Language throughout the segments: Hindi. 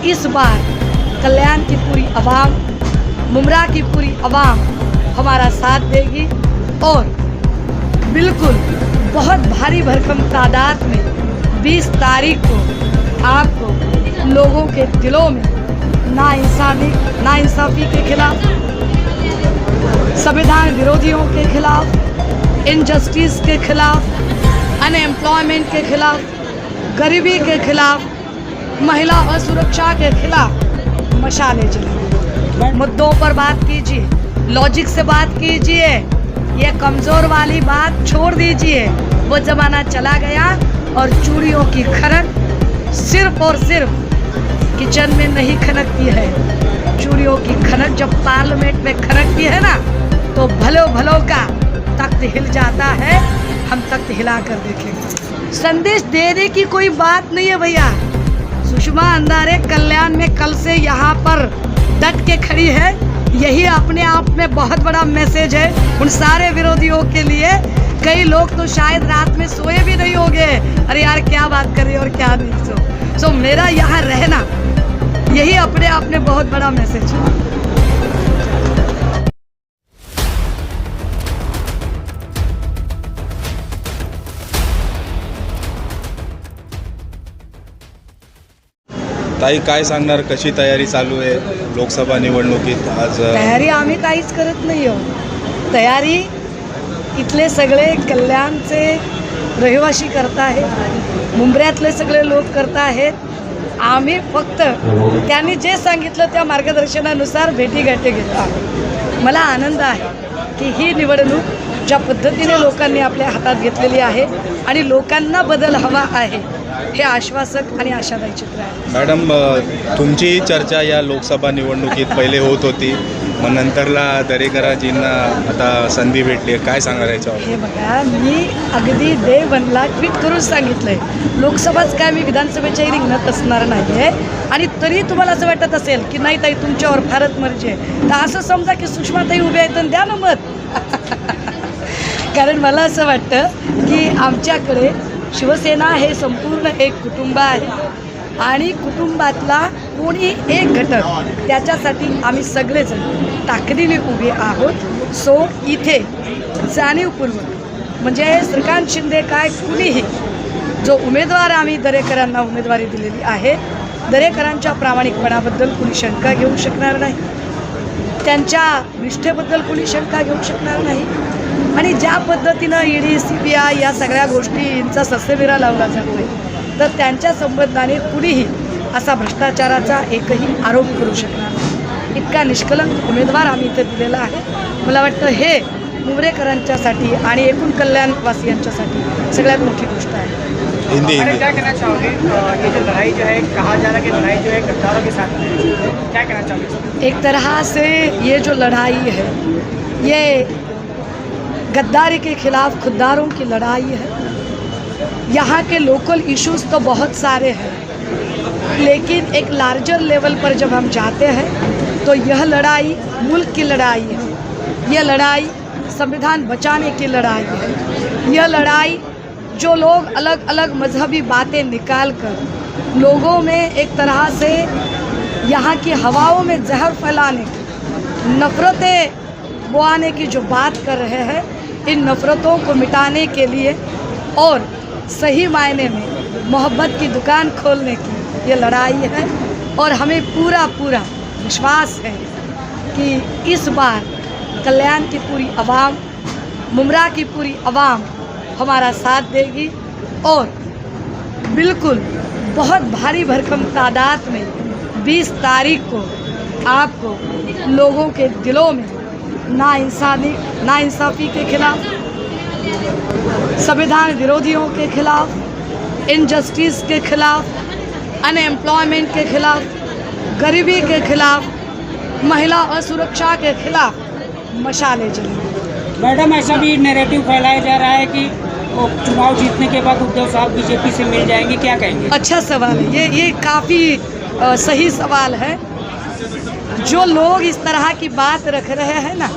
इस बार कल्याण की पूरी आवाम, मुमरा की पूरी आवाम हमारा साथ देगी और बिल्कुल बहुत भारी भरकम तादाद में 20 तारीख को आपको लोगों के दिलों में नाइंसाफ़ी के खिलाफ, संविधान विरोधियों के खिलाफ, इनजस्टिस के खिलाफ, अनएम्प्लॉयमेंट के खिलाफ, गरीबी के खिलाफ, महिला असुरक्षा के खिलाफ मशाले जलाएं। मुद्दों पर बात कीजिए, लॉजिक से बात कीजिए, ये कमज़ोर वाली बात छोड़ दीजिए। वो ज़माना चला गया और चूड़ियों की खनक सिर्फ और सिर्फ किचन में नहीं खनकती है। चूड़ियों की खनक जब पार्लियामेंट में खनकती है ना, तो भलों का तख्त हिल जाता है। हम तख्त हिला कर देखेंगे। संदेश देने की कोई बात नहीं है भैया। सुषमा अंधारे कल्याण में कल से यहाँ पर डट के खड़ी है। यही अपने आप में बहुत बड़ा मैसेज है उन सारे विरोधियों के लिए। कई लोग तो शायद रात में सोए भी नहीं होंगे, अरे यार क्या बात कर रही है और क्या नहीं। सो मेरा यहाँ रहना यही अपने आप में बहुत बड़ा मैसेज है। ताई काय सांगणार, कशी तयारी चालू आहे लोकसभा निवडणुकीत? आज तयारी आम्ही काहीच करत नाही हो. तयारी इथले सगळे कल्याणचे रहिवासी करत आहेत, मुंबऱ्यातले सगळे लोक करत आहेत. आम्ही फक्त त्यांनी जे सांगितलं त्या मार्गदर्शनानुसार भेटीगाठी घेतो आहोत. मला आनंद आहे की ही निवडणूक ज्या पद्धतीने लोकांनी आपल्या हातात घेतलेली आहे आणि लोकांना बदल हवा आहे, हे आश्वासक आणि आशादायी चित्र आहे. मॅडम, तुमची चर्चा या लोकसभा निवडणुकीत पहिले होत होती, मग नंतरला दरेकरांजींना आता संधी भेटली आहे, काय सांगाल याच्यावर? हे बघा, मी अगदी डे 1ला ट्विट करून सांगितलंय, लोकसभाच काय मी विधानसभेच्याही रिंगणात असणार नाही आहे. आणि तरी तुम्हाला असं वाटत असेल की नाही ताई तुमच्यावर फारच मर्जी आहे, तर असं समजा की सुषमाताई उभे आहेत तर द्या ना मत. कारण मला असं वाटतं की आमच्याकडे शिवसेना हे संपूर्ण एक कुटुंब आहे आणि कुटुंबातला कोणी एक घटक, त्याच्यासाठी आम्ही सगळेजण ताकदीने उभे आहोत. सो इथे जाणीवपूर्वक म्हणजे श्रीकांत शिंदे काय कुणीही जो उमेदवार आम्ही दरेकरांना उमेदवारी दिलेली आहे, दरेकरांच्या प्रामाणिकपणाबद्दल कुणी शंका घेऊ शकणार नाही, त्यांच्या निष्ठेबद्दल कुणी शंका घेऊ शकणार नाही. आणि ज्या पद्धतीनं ईडी CBI या सगळ्या गोष्टींचा ससेमिरा लावला जातो आहे, तर त्यांच्या संबंधाने कुणीही असा भ्रष्टाचाराचा एकही आरोप करू शकणार नाही. इतका निष्कलंक उमेदवार आम्ही इथे दिलेला आहे. मला वाटतं हे मुंबरेकरांच्यासाठी आणि एकूण कल्याणवासियांच्यासाठी सगळ्यात मोठी गोष्ट आहे. हिंदी क्या कहना चाहोगे? ये जो लड़ाई जो है, कहा जा रहा है कि लड़ाई जो है गद्दारों के साथ है, क्या कहना चाहोगे? एक तरह से ये जो लड़ाई है, ये गद्दारी के खिलाफ खुद्दारों की लड़ाई है. यहाँ के लोकल इश्यूज तो बहुत सारे हैं, लेकिन एक लार्जर लेवल पर जब हम जाते हैं तो यह लड़ाई मुल्क की लड़ाई है. यह लड़ाई संविधान बचाने की लड़ाई है. यह लड़ाई जो लोग अलग अलग मजहबी बातें निकाल कर लोगों में एक तरह से यहाँ की हवाओं में जहर फैलाने की, नफ़रतें बोआने की जो बात कर रहे हैं, इन नफ़रतों को मिटाने के लिए और सही मायने में मोहब्बत की दुकान खोलने की ये लड़ाई है. और हमें पूरा विश्वास है कि इस बार कल्याण की पूरी आवाम, मुमरा की पूरी आवाम हमारा साथ देगी और बिल्कुल बहुत भारी भरकम तादाद में 20 तारीख को आपको लोगों के दिलों में नाइंसाफ़ी के खिलाफ, संविधान विरोधियों के खिलाफ, इनजस्टिस के खिलाफ, अनएम्प्लॉयमेंट के खिलाफ, गरीबी के खिलाफ, महिला असुरक्षा के खिलाफ मशाले जलाएं. मैडम, ऐसा भी नैरेटिव फैलाया जा रहा है कि चुनाव जीतने के बाद उद्धव साहब बीजेपी से मिल जाएंगे, क्या कहेंगे? अच्छा सवाल है ये काफ़ी सही सवाल है. जो लोग इस तरह की बात रख रहे हैं ना,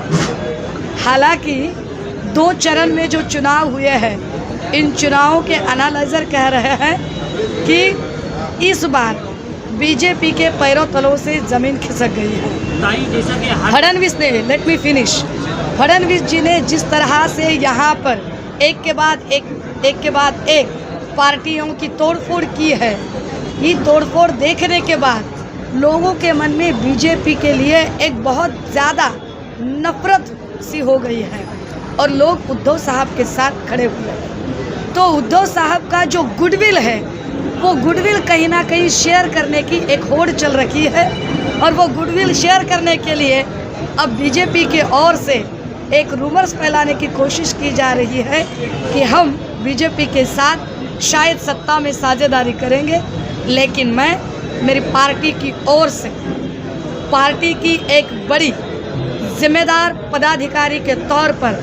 हालांकि 2 चरण में जो चुनाव हुए हैं, इन चुनावों के एनालाइजर कह रहे हैं कि इस बार बीजेपी के पैरों तलों से जमीन खिसक गई है। ताई जैसा कि फडणवीस ने, लेट मी फिनिश, फडणवीस जी ने जिस तरह से यहाँ पर एक के बाद एक पार्टियों की तोड़फोड़ की है, ये तोड़फोड़ देखने के बाद लोगों के मन में बीजेपी के लिए एक बहुत ज़्यादा नफरत सी हो गई है और लोग उद्धव साहब के साथ खड़े हुए हैं। तो उद्धव साहब का जो गुडविल है, वो गुडविल कहीं ना कहीं शेयर करने की एक होड़ चल रखी है और वो गुडविल शेयर करने के लिए अब बीजेपी के ओर से एक रूमर्स फैलाने की कोशिश की जा रही है कि हम बीजेपी के साथ शायद सत्ता में साझेदारी करेंगे। लेकिन मैं मेरी पार्टी की ओर से, पार्टी की एक बड़ी जिम्मेदार पदाधिकारी के तौर पर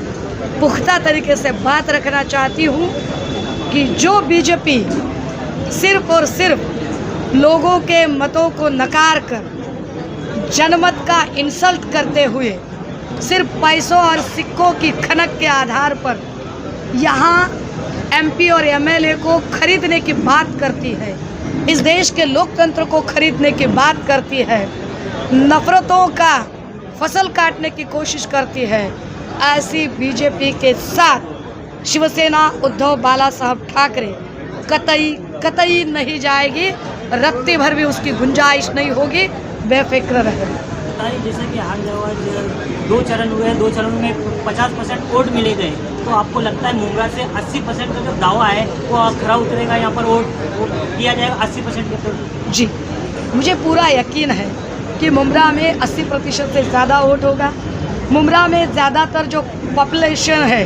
पुख्ता तरीके से बात रखना चाहती हूँ कि जो बीजेपी सिर्फ और सिर्फ लोगों के मतों को नकार कर, जनमत का इंसल्ट करते हुए, सिर्फ पैसों और सिक्कों की खनक के आधार पर यहाँ एमपी और एमएलए को खरीदने की बात करती है, इस देश के लोकतंत्र को खरीदने की बात करती है, नफरतों का फसल काटने की कोशिश करती है, ऐसी बीजेपी के साथ शिवसेना उद्धव बाला साहब ठाकरे कतई नहीं जाएगी, रत्ती भर भी उसकी गुंजाइश नहीं होगी, बेफिक्र रहे। जैसे कि हर जगह 2 चरण हुए हैं, 2 चरणों में 50% वोट मिले गए, तो आपको लगता है मुंब्रा से 80% का जो दावा है वो खरा उतरेगा, यहाँ पर वोट किया जाएगा 80% के तौर? जी, मुझे पूरा यकीन है कि मुंब्रा में 80% से ज़्यादा वोट होगा। मुंब्रा में ज़्यादातर जो पॉपुलेशन है,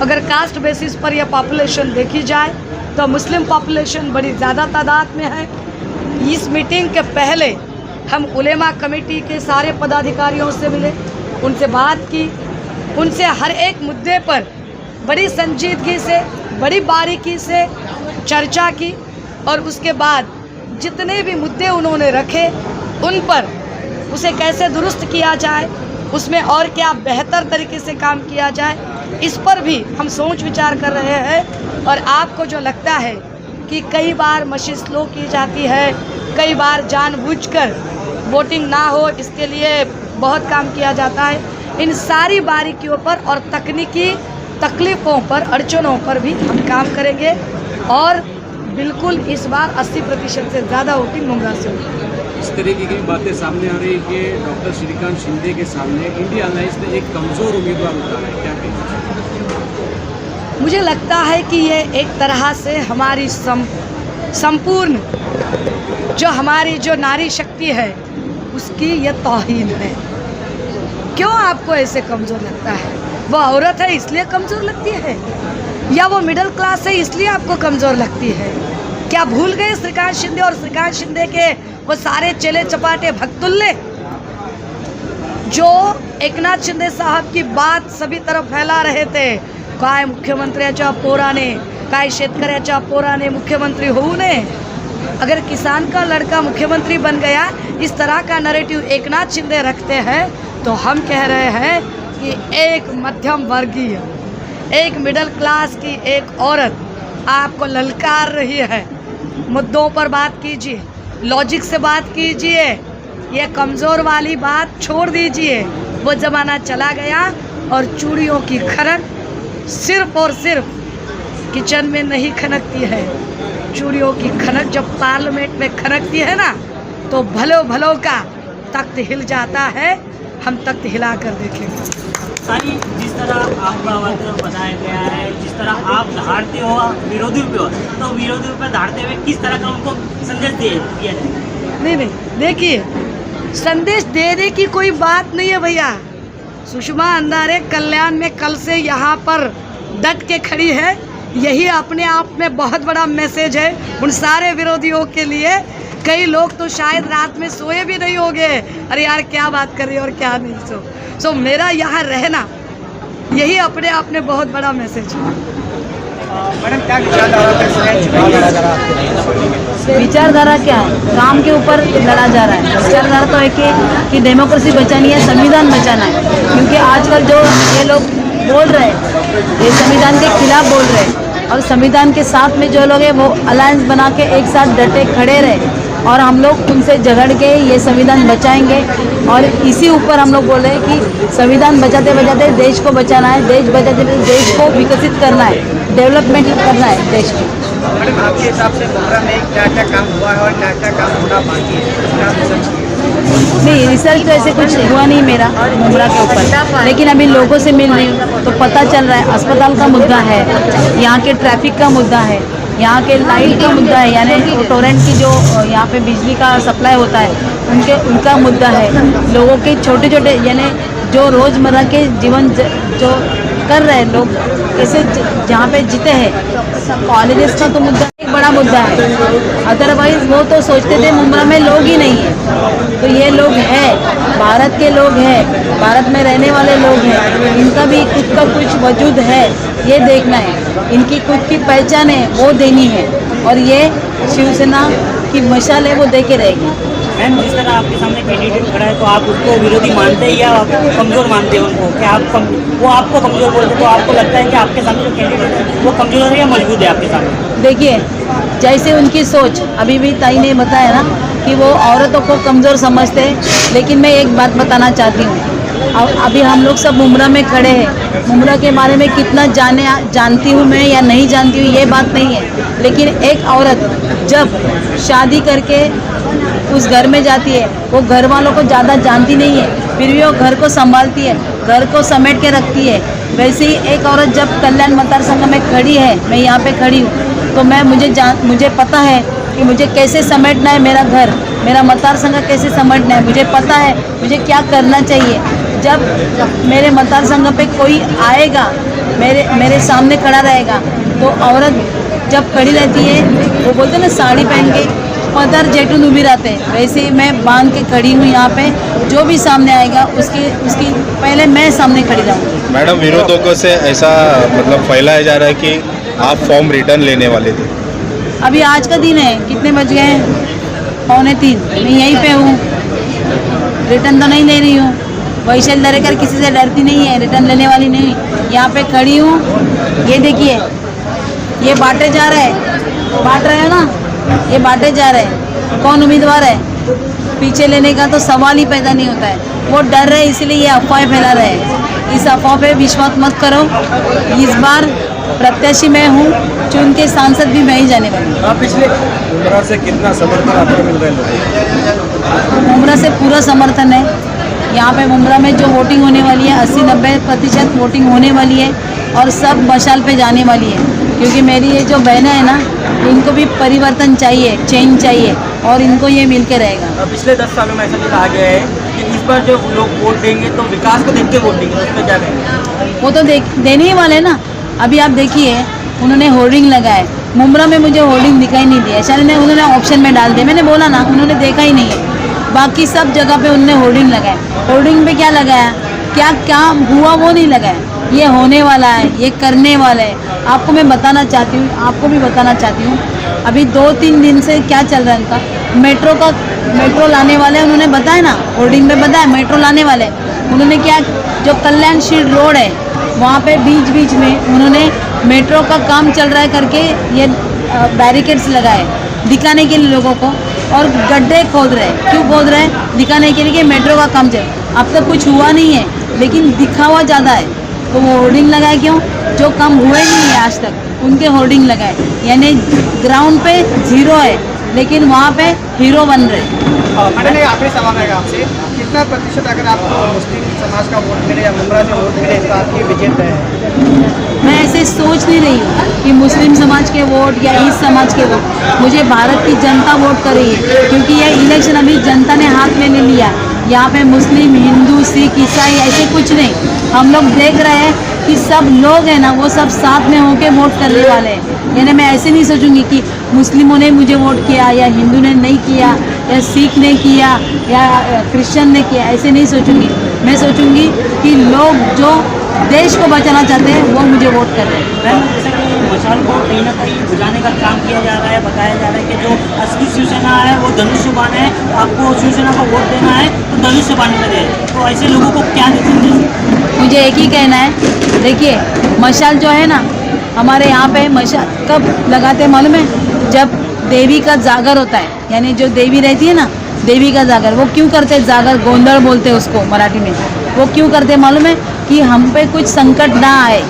अगर कास्ट बेसिस पर यह पॉपुलेशन देखी जाए तो मुस्लिम पॉपुलेशन बड़ी ज़्यादा तादाद में है। इस मीटिंग के पहले हम उलेमा कमेटी के सारे पदाधिकारियों से मिले, उनसे बात की, उनसे हर एक मुद्दे पर बड़ी संजीदगी से, बड़ी बारीकी से चर्चा की और उसके बाद जितने भी मुद्दे उन्होंने रखे उन पर उसे कैसे दुरुस्त किया जाए, उसमें और क्या बेहतर तरीके से काम किया जाए, इस पर भी हम सोच विचार कर रहे हैं। और आपको जो लगता है कि कई बार मशी स्लो की जाती है, कई बार जानबूझकर वोटिंग ना हो इसके लिए बहुत काम किया जाता है, इन सारी बारीकियों पर और तकनीकी तकलीफ़ों पर, अड़चनों पर भी हम काम करेंगे और बिल्कुल इस बार 80% से ज़्यादा वोटिंग मुंब्रा से होगी। इस तरीके की बातें सामने आ रही है कि डॉक्टर श्रीकांत शिंदे के सामने इंडिया अलायंस ने एक कमज़ोर उम्मीदवार उतारा है, क्या कहेंगे? मुझे लगता है कि ये एक तरह से हमारी संपूर्ण जो हमारी जो नारी शक्ति है उसकी ये तौहीन है। क्यों आपको ऐसे कमज़ोर लगता है? वो औरत है इसलिए कमज़ोर लगती है या वो मिडिल क्लास है इसलिए आपको कमज़ोर लगती है? क्या भूल गए श्रीकांत शिंदे और श्रीकांत शिंदे के वो सारे चेले चपाटे भक्तुल्ले जो एकनाथ शिंदे साहब की बात सभी तरफ फैला रहे थे, काय मुख्यमंत्र्याच्या पोराने, काय शेतकऱ्याच्या पोराने मुख्यमंत्री होऊ नये, अगर किसान का लड़का मुख्यमंत्री बन गया, इस तरह का नैरेटिव एकनाथ शिंदे रखते हैं तो हम कह रहे हैं कि एक मध्यम वर्गीय, एक मिडिल क्लास की एक औरत आपको ललकार रही है। मुद्दों पर बात कीजिए, लॉजिक से बात कीजिए, ये कमज़ोर वाली बात छोड़ दीजिए। वो ज़माना चला गया और चूड़ियों की खनक सिर्फ और सिर्फ किचन में नहीं खनकती है, चूड़ियों की खनक जब पार्लियामेंट में खनकती है ना तो भलो का तख्त हिल जाता है। हम तख्त हिला कर देखेंगे। सारी जिस तरह आपका वक्तव्य बताया गया है, जिस तरह आप धारते हो विरोधियों पे हो, तो विरोधियों पे धारते हुए किस तरह का उनको संदेश दिया जाए? नहीं, देखिए, संदेश देने की कोई बात नहीं है भैया। सुषमा अंधारे कल्याण में कल से यहाँ पर डट के खड़ी है, यही अपने आप में बहुत बड़ा मैसेज है उन सारे विरोधियों के लिए। कई लोग तो शायद रात में सोए भी नहीं होंगे, अरे यार क्या बात कर रही है और क्या नहीं। सो मेरा यहाँ रहना यही अपने आप में बहुत बड़ा मैसेज है। मैडम क्या विचारधारा क्या है? काम के ऊपर लड़ा जा रहा है। विचारधारा तो है कि डेमोक्रेसी बचानी है, संविधान बचाना है, क्योंकि आजकल जो ये लोग बोल रहे हैं ये संविधान के खिलाफ बोल रहे हैं और संविधान के साथ में जो लोग हैं वो अलायंस बना के एक साथ डटे खड़े रहे और हम लोग उनसे झगड़ के ये संविधान बचाएंगे। और इसी ऊपर हम लोग बोल रहे हैं कि संविधान बचाते बचाते देश को बचाना है, देश बचाते देश को विकसित करना है, डेवलपमेंट करना है देश की। मैडम, आपके हिसाब से मुंब्रा में क्या क्या काम हुआ है और क्या क्या काम होना बाकी है, इसका रिसर्च किया? नहीं, रिसर्च तो ऐसे कुछ हुआ नहीं मेरा मुंब्रा के ऊपर, लेकिन अभी लोगों से मिल रही हूँ तो पता चल रहा है अस्पताल का मुद्दा है, यहाँ के ट्रैफिक का मुद्दा है, यहाँ के लाइट का मुद्दा है, यानी टोरेंट की जो यहाँ पे बिजली का सप्लाई होता है उनका मुद्दा है। लोगों के छोटे छोटे यानी जो रोज़मर्रा के जीवन जो कर रहे हैं लोग कैसे जहाँ पे जीते हैं, कॉलेजेस का तो मुद्दा एक बड़ा मुद्दा है। अदरवाइज वो तो सोचते थे मुंब्रा में लोग ही नहीं है, तो ये लोग हैं, भारत के लोग हैं, भारत में रहने वाले लोग हैं, इनका भी खुद का कुछ वजूद है, ये देखना है, इनकी खुद की पहचान है वो देनी है, और ये शिवसेना की मशाल है वो दे के रहेगी। मैम, जिस तरह आपके सामने कैंडिडेट खड़ा है तो आप उसको विरोधी मानते हैं या आप कमज़ोर मानते हैं उनको? क्या आप वो आपको कमज़ोर बोलते हैं तो आपको लगता है कि आपके सामने जो कैंडिडेट है वो कमज़ोर है या मजबूत है आपके सामने? देखिए, जैसे उनकी सोच, अभी भी ताई ने बताया ना कि वो औरतों को कमज़ोर समझते हैं, लेकिन मैं एक बात बताना चाहती हूँ, अभी हम लोग सब मुंब्रा में खड़े हैं, मुंब्रा के बारे में कितना जानती हूँ मैं या नहीं जानती हूँ ये बात नहीं है, लेकिन एक औरत जब शादी करके उस घर में जाती है, वो घर वालों को ज़्यादा जानती नहीं है, फिर भी वो घर को संभालती है, घर को समेट के रखती है। वैसे ही एक औरत जब कल्याण मतदार संघ में खड़ी है, मैं यहाँ पे खड़ी हूँ, तो मुझे पता है कि मुझे कैसे समेटना है मेरा घर, मेरा मतदार संघ कैसे समेटना है, मुझे पता है मुझे क्या करना चाहिए। जब मेरे मतदार संघ पे कोई आएगा, मेरे सामने खड़ा रहेगा, तो औरत जब खड़ी रहती है, वो बोलते हैं ना साड़ी पहन के पदर जेटून उभी रहते हैं, वैसे ही मैं बांध के खड़ी हूँ यहाँ पे, जो भी सामने आएगा उसकी पहले मैं सामने खड़ी रहूँगी। मैडम, विरोधकों से ऐसा मतलब फैलाया जा रहा है कि आप फॉर्म रिटर्न लेने वाले थे। अभी आज का दिन है, कितने बज गए हैं? 2:45। मैं यहीं पे हूँ, रिटर्न तो नहीं ले रही हूँ। वैशाल दरेकर किसी से डरती नहीं है, रिटर्न लेने वाली नहीं, यहाँ पे खड़ी हूँ। ये देखिए, ये बांटे जा रहे हैं, बांट रहे हैं ना, ये बांटे जा रहे हैं। कौन उम्मीदवार है? पीछे लेने का तो सवाल ही पैदा नहीं होता है। वो डर रहे इसलिए ये अफवाहें फैला रहे हैं। इस अफवाह पे विश्वास मत करो। इस बार प्रत्याशी मैं हूँ, चुन के सांसद भी मैं ही जाने वाली हूँ। पिछले मुंब्रा से कितना समर्थन आपको मिल रहा है? मुंब्रा से पूरा समर्थन है। यहाँ पे मुंब्रा में जो वोटिंग होने वाली है 80-90% वोटिंग होने वाली है, और सब मशाल पे जाने वाली है, क्योंकि मेरी ये जो बहनें हैं ना, इनको भी परिवर्तन चाहिए, चेंज चाहिए, और इनको ये मिल के रहेगा। पिछले 10 सालों में ऐसा भी कहा गया है कि इस बार जो लोग वोट देंगे तो विकास को देख के वोट देंगे, उस पर क्या कहेंगे? वो तो देने ही वाले ना। अभी आप देखिए, उन्होंने होर्डिंग लगाए, मुंब्रा में मुझे होर्डिंग दिखाई नहीं दिया, शायद उन्होंने ऑप्शन में डाल दिया, मैंने बोला ना, उन्होंने देखा ही नहीं है। बाकी सब जगह पे उन्होंने होर्डिंग लगाए। होर्डिंग पे क्या लगाया, क्या क्या हुआ वो नहीं लगाया। ये होने वाला है, ये करने वाला है। आपको मैं बताना चाहती हूँ, आपको भी बताना चाहती हूँ, अभी 2-3 दिन से क्या चल रहा है इनका, मेट्रो लाने वाले, उन्होंने बताया ना, होर्डिंग में बताया मेट्रो लाने वाले। उन्होंने क्या, जो कल्याणशील रोड है वहाँ पे बीच में उन्होंने मेट्रो का काम चल रहा है करके ये बैरिकेड्स लगाए, दिखाने के लिए लोगों को, और गड्ढे खोद रहे हैं। क्यों खोद रहे हैं? दिखाने के लिए कि मेट्रो का काम चल। अब तक कुछ हुआ नहीं है, लेकिन दिखावा ज़्यादा है, तो वो होर्डिंग लगाए। क्यों? जो काम हुए नहीं है आज तक, उनके होर्डिंग लगाए, यानी ग्राउंड पे 0 है, लेकिन वहाँ पे हीरो बन रहे। मैंने आखिरी सवाल है आपसे, कितना प्रतिशत अगर आपको मुस्लिम समाज का वोट मिले या मुंब्रा से वोट मिले तो आपकी विजय तय है? मैं ऐसे सोच नहीं रही हूँ कि मुस्लिम समाज के वोट या इस समाज के वोट, मुझे भारत की जनता वोट कर रही है, क्योंकि यह इलेक्शन अभी जनता ने हाथ में ले लिया। यहाँ पे मुस्लिम, हिंदू, सिख, ईसाई ऐसे कुछ नहीं, हम लोग देख रहे हैं कि सब लोग हैं ना, वो सब साथ में होके वोट करने वाले हैं। यानी मैं ऐसे नहीं सोचूंगी कि मुस्लिमों ने मुझे वोट किया या हिंदू ने नहीं किया या सिख ने किया या क्रिश्चियन ने किया, ऐसे नहीं सोचूंगी। मैं सोचूंगी कि लोग जो देश को बचाना चाहते हैं वो मुझे वोट कर रहे हैं। मैम, जैसे कि मशाल को कहीं ना कहीं बुझाने का काम किया जा रहा है, बताया जा रहा है कि जो असली शिवसेना है वो धनुष्यबाण है, आपको शिवसेना को वोट देना है तो धनुष्यबाण लगे। तो ऐसे लोगों को क्या देखेंगे? मुझे एक ही कहना है, देखिए मशाल जो है ना, हमारे यहाँ पे मशाल कब लगाते हैं मालूम है? जब देवी का जागर होता है, यानी जो देवी रहती है ना, देवी का जागर, वो क्यों करते हैं? जागर गोंधड़ बोलते हैं उसको मराठी में। वो क्यों करते हैं मालूम है? कि हम पे कुछ संकट ना आए,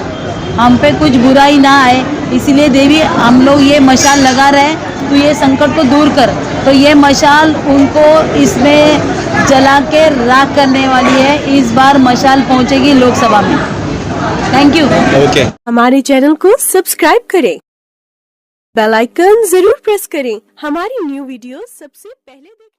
हम पे कुछ बुराई ना आए, इसीलिए देवी हम लोग ये मशाल लगा रहे हैं, तो ये संकट को दूर कर। तो ये मशाल उनको इसमें जला के राख करने वाली है। इस बार मशाल पहुंचेगी लोकसभा में। Thank you. ओके। हमारे चैनल को सब्सक्राइब करें, बेल आइकन जरूर प्रेस करें हमारी न्यू वीडियो सबसे पहले देखें।